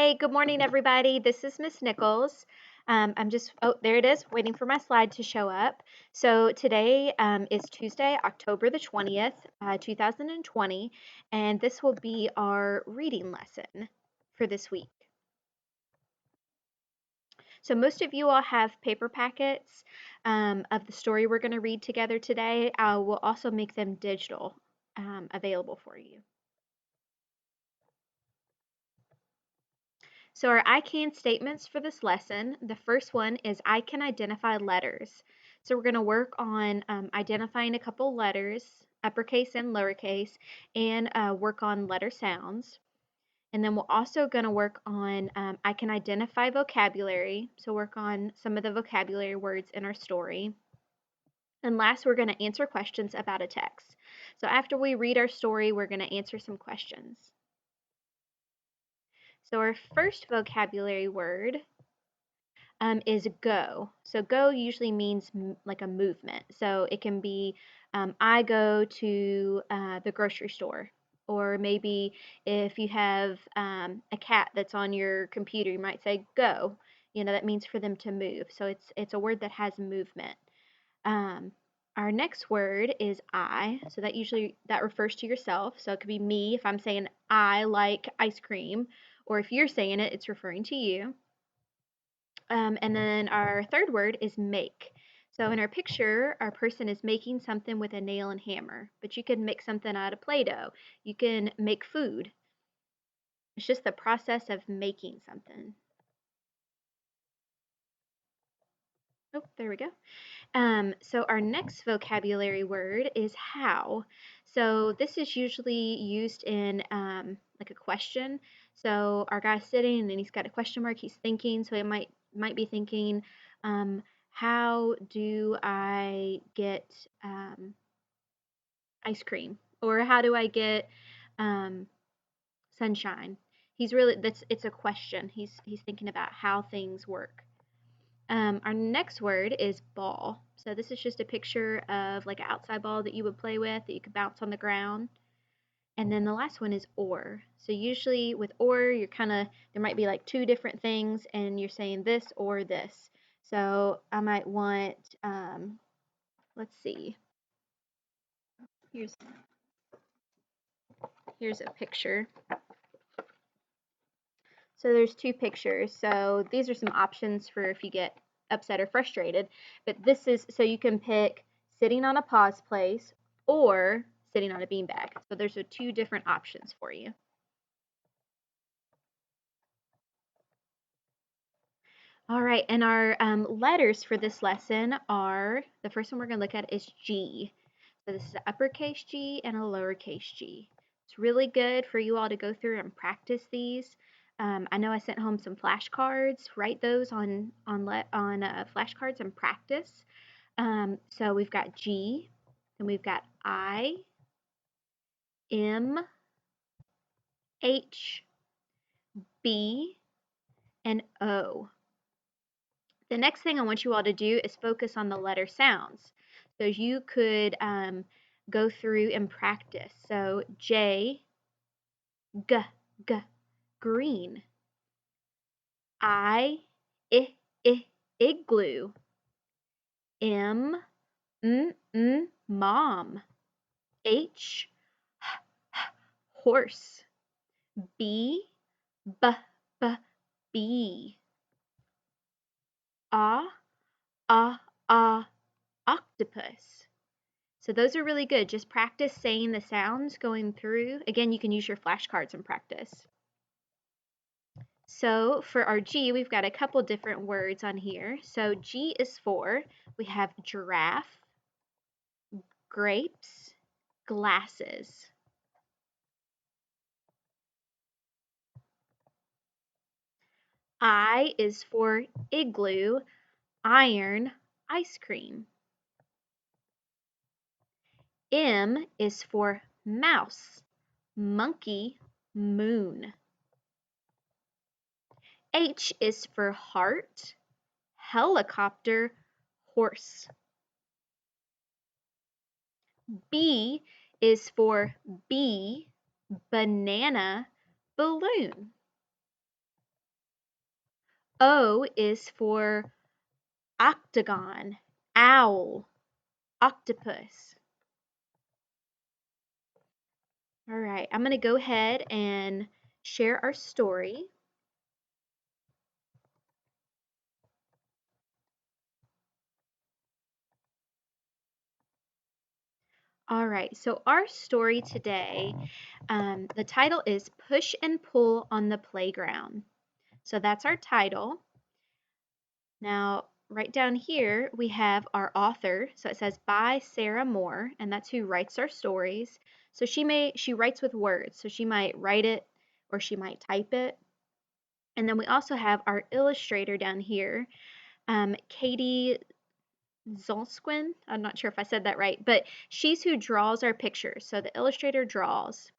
Hey, good morning, everybody. This is Miss Nichols. Oh, there it is, waiting for my slide to show up. So today is Tuesday, October the 20th, 2020, and this will be our reading lesson for this week. So most of you all have paper packets of the story we're going to read together today. I will also make them digital available for you. So our I can statements for this lesson, the first one is I can identify letters. So we're going to work on identifying a couple letters, uppercase and lowercase, and work on letter sounds. And then we're also going to work on I can identify vocabulary. So work on some of the vocabulary words in our story. And last, we're going to answer questions about a text. So after we read our story, we're going to answer some questions. So our first vocabulary word is go. So go usually means like a movement. So it can be I go to the grocery store. Or maybe if you have a cat that's on your computer, you might say go. That means for them to move. So it's a word that has movement. Our next word is I. So that refers to yourself. So it could be me if I'm saying I like ice cream, or if you're saying it, it's referring to you. And then our third word is make. So in our picture, our person is making something with a nail and hammer, but you can make something out of Play-Doh. You can make food. It's just the process of making something. Oh, there we go. So our next vocabulary word is how. So this is usually used in like a question. So our guy's sitting and he's got a question mark. He's thinking. So he might be thinking, how do I get ice cream? Or how do I get sunshine? It's a question. He's thinking about how things work. Our next word is ball. So this is just a picture of like an outside ball that you would play with that you could bounce on the ground. And then the last one is or. So usually with or, there might be like two different things and you're saying this or this. So I might want, let's see, here's a picture. So there's two pictures. So these are some options for if you get upset or frustrated. But so you can pick sitting on a pause place or sitting on a beanbag. So there's two different options for you. All right, and our letters for this lesson are, the first one we're going to look at is G. So this is an uppercase G and a lowercase g. It's really good for you all to go through and practice these. I know I sent home some flashcards. Write those on flashcards and practice. So we've got G, and we've got I, M, H, B, and O. The next thing I want you all to do is focus on the letter sounds. So you could go through and practice. So J, G, G, green. I, igloo. M, mom. H, horse. B, bee. Ah, octopus. So those are really good. Just practice saying the sounds going through. Again, you can use your flashcards and practice. So for our G, we've got a couple different words on here. So G is for, we have giraffe, grapes, glasses. I is for igloo, iron, ice cream. M is for mouse, monkey, moon. H is for heart, helicopter, horse. B is for bee, banana, balloon. O is for octagon, owl, octopus. All right, I'm going to go ahead and share our story. All right, so our story today, the title is Push and Pull on the Playground. So that's our title. Now, right down here, we have our author. So it says by Sarah Moore, and that's who writes our stories. So she writes with words. So she might write it or she might type it. And then we also have our illustrator down here, Katie Zolsquin. I'm not sure if I said that right, but she's who draws our pictures. So the illustrator draws.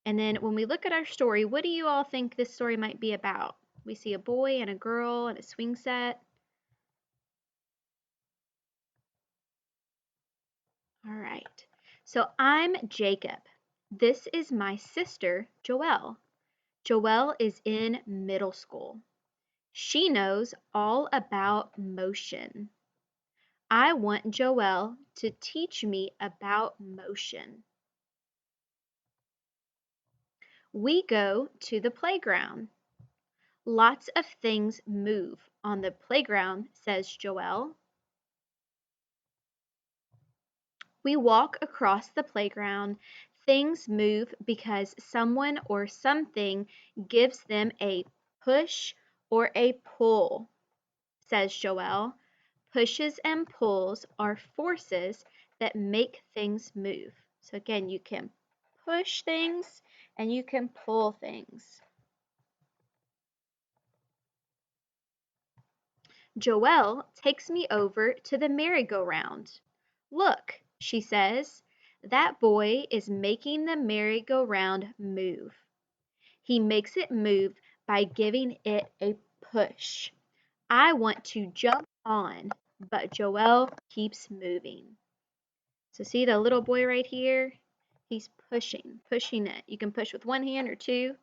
And then when we look at our story, what do you all think this story might be about? We see a boy and a girl and a swing set. All right. So I'm Jacob. This is my sister, Joelle. Joelle is in middle school. She knows all about motion. I want Joelle to teach me about motion. We go to the playground. Lots of things move on the playground, says Joelle. We walk across the playground. Things move because someone or something gives them a push or a pull, says Joelle. Pushes and pulls are forces that make things move. So again, you can push things and you can pull things. Joelle takes me over to the merry-go-round. Look, she says, that boy is making the merry-go-round move. He makes it move by giving it a push. I want to jump on, but Joelle keeps moving. So see the little boy right here? He's pushing it. You can push with one hand or two.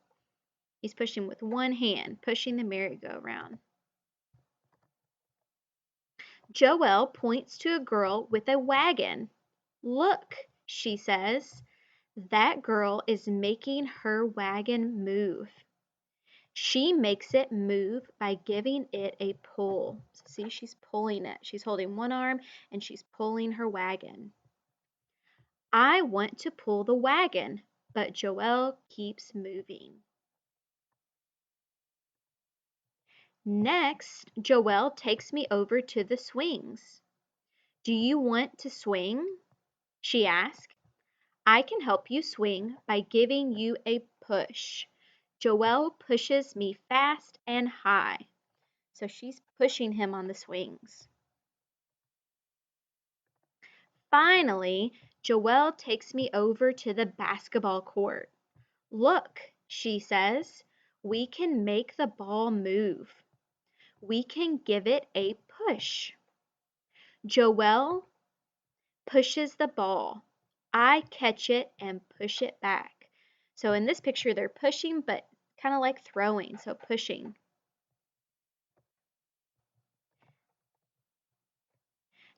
He's pushing with one hand, pushing the merry-go-round. Joelle points to a girl with a wagon. Look, she says, that girl is making her wagon move. She makes it move by giving it a pull. See, she's pulling it. She's holding one arm and she's pulling her wagon. I want to pull the wagon, but Joelle keeps moving. Next, Joelle takes me over to the swings. Do you want to swing? She asked. I can help you swing by giving you a push. Joelle pushes me fast and high. So she's pushing him on the swings. Finally, Joelle takes me over to the basketball court. Look, she says, we can make the ball move. We can give it a push. Joelle pushes the ball. I catch it and push it back. So in this picture, they're pushing, but kind of like throwing, so pushing.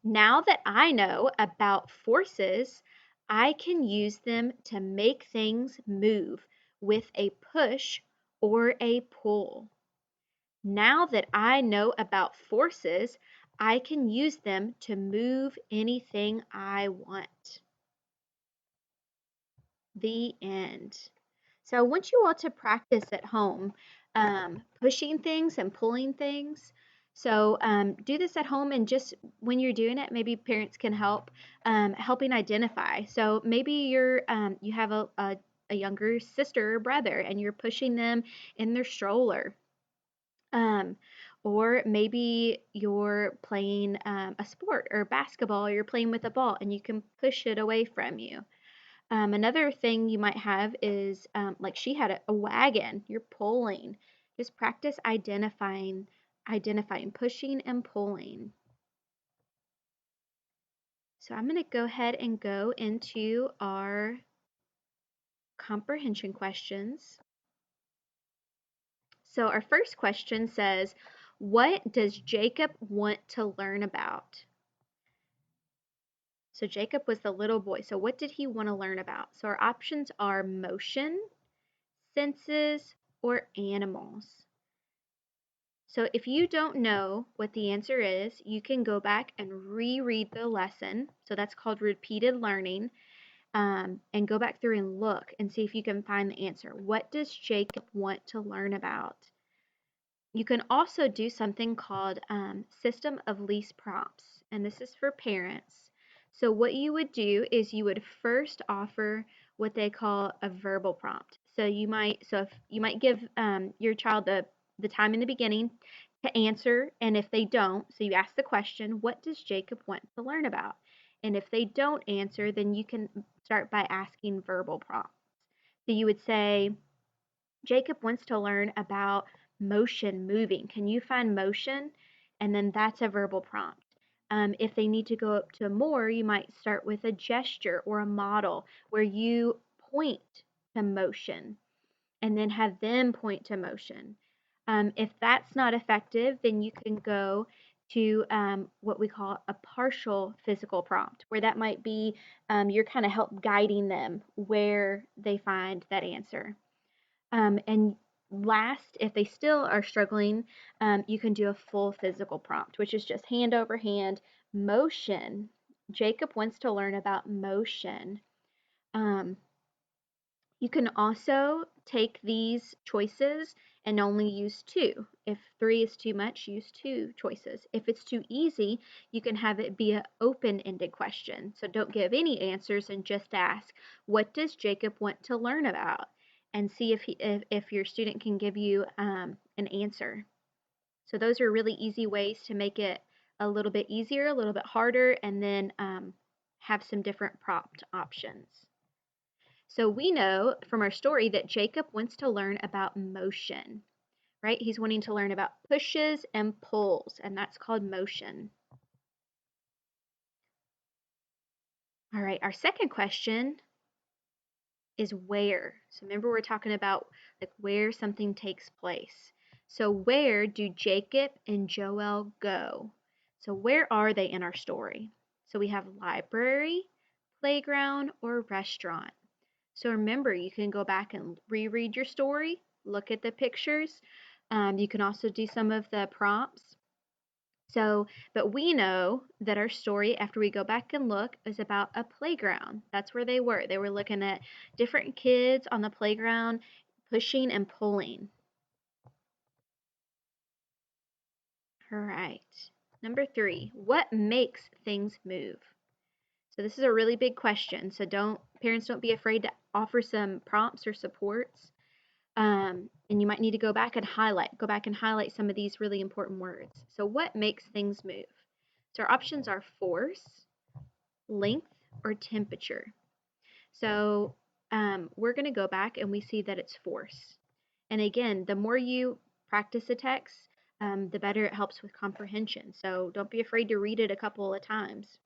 Now that I know about forces, I can use them to make things move with a push or a pull. Now that I know about forces, I can use them to move anything I want. The end. So I want you all to practice at home, pushing things and pulling things. So do this at home, and just when you're doing it, maybe parents can help, helping identify. So maybe you have a younger sister or brother, and you're pushing them in their stroller. Um, or maybe you're playing a sport or basketball, or you're playing with a ball, and you can push it away from you. Another thing you might have is like she had a wagon. You're pulling. Just practice identifying, pushing and pulling. So I'm going to go ahead and go into our comprehension questions. So our first question says, what does Jacob want to learn about? So Jacob was the little boy. So what did he want to learn about? So our options are motion, senses, or animals. So if you don't know what the answer is, you can go back and reread the lesson. So that's called repeated learning. And go back through and look and see if you can find the answer. What does Jacob want to learn about? You can also do something called system of least prompts, and this is for parents. So what you would do is you would first offer what they call a verbal prompt. If you might give your child the time in the beginning to answer, and if they don't, so you ask the question, what does Jacob want to learn about? And if they don't answer, then you can start by asking verbal prompts. So you would say, Jacob wants to learn about motion, moving. Can you find motion? And then that's a verbal prompt. If they need to go up to more, you might start with a gesture or a model where you point to motion and then have them point to motion. If that's not effective, then you can go to what we call a partial physical prompt, where that might be you're kind of help guiding them where they find that answer. And last, if they still are struggling, you can do a full physical prompt, which is just hand over hand motion. Jacob wants to learn about motion. Um, you can also take these choices and only use two. If three is too much, use two choices. If it's too easy, you can have it be an open-ended question. So don't give any answers and just ask, what does Jacob want to learn about? And see if your student can give you an answer. So those are really easy ways to make it a little bit easier, a little bit harder, and then have some different prompt options. So we know from our story that Jacob wants to learn about motion, right? He's wanting to learn about pushes and pulls, and that's called motion. All right, our second question is where. So remember we're talking about like where something takes place. So where do Jacob and Joel go? So where are they in our story? So we have library, playground, or restaurant. So remember, you can go back and reread your story, look at the pictures. You can also do some of the prompts. But we know that our story, after we go back and look, is about a playground. That's where they were. They were looking at different kids on the playground, pushing and pulling. All right. Number 3, what makes things move? So this is a really big question. So parents don't be afraid to offer some prompts or supports. And you might need to go back and highlight some of these really important words. So what makes things move? So our options are force, length, or temperature. So we're going to go back and we see that it's force. And again, the more you practice a text, the better it helps with comprehension. So don't be afraid to read it a couple of times.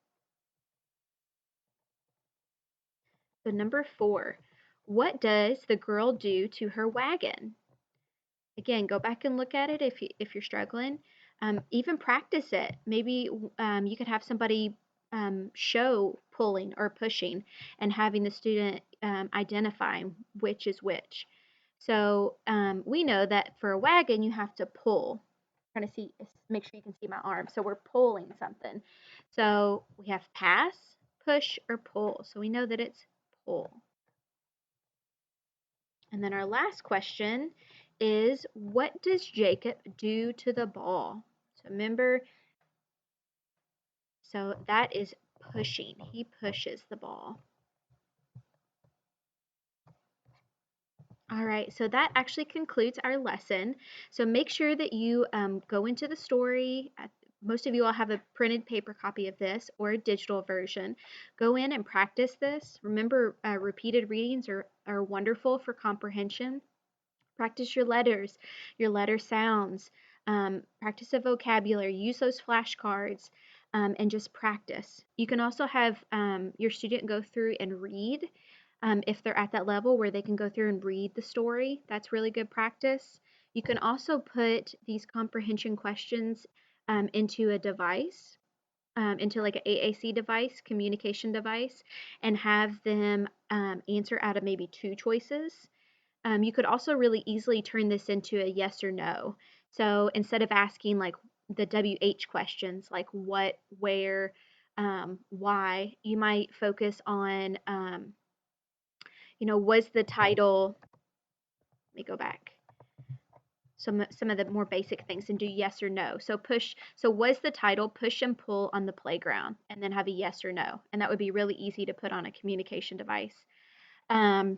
So number 4, what does the girl do to her wagon? Again, go back and look at it if you're struggling. Even practice it. Maybe you could have somebody show pulling or pushing and having the student identifying which is which. So we know that for a wagon, you have to pull. I'm trying to make sure you can see my arm. So we're pulling something. So we have pass, push, or pull. So we know that it's pull. And then our last question is, what does Jacob do to the ball? So remember, so that is pushing. He pushes the ball. All right, so that actually concludes our lesson. So make sure that you go into the story. Most of you all have a printed paper copy of this or a digital version. Go in and practice this. Remember, repeated readings are wonderful for comprehension. Practice your letter sounds, practice a vocabulary, use those flashcards, and just practice. You can also have your student go through and read if they're at that level where they can go through and read the story. That's really good practice. You can also put these comprehension questions into a device, into like an AAC device, communication device, and have them answer out of maybe two choices. You could also really easily turn this into a yes or no. So instead of asking like the WH questions, like what, where, why, you might focus on, was the title, let me go back. Some of the more basic things and do yes or no. So was the title push and pull on the playground, and then have a yes or no. And that would be really easy to put on a communication device. Um,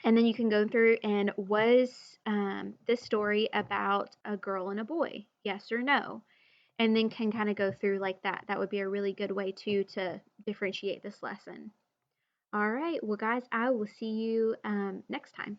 and then you can go through and was this story about a girl and a boy? Yes or no? And then can kind of go through like that. That would be a really good way to differentiate this lesson. All right, well, guys, I will see you next time.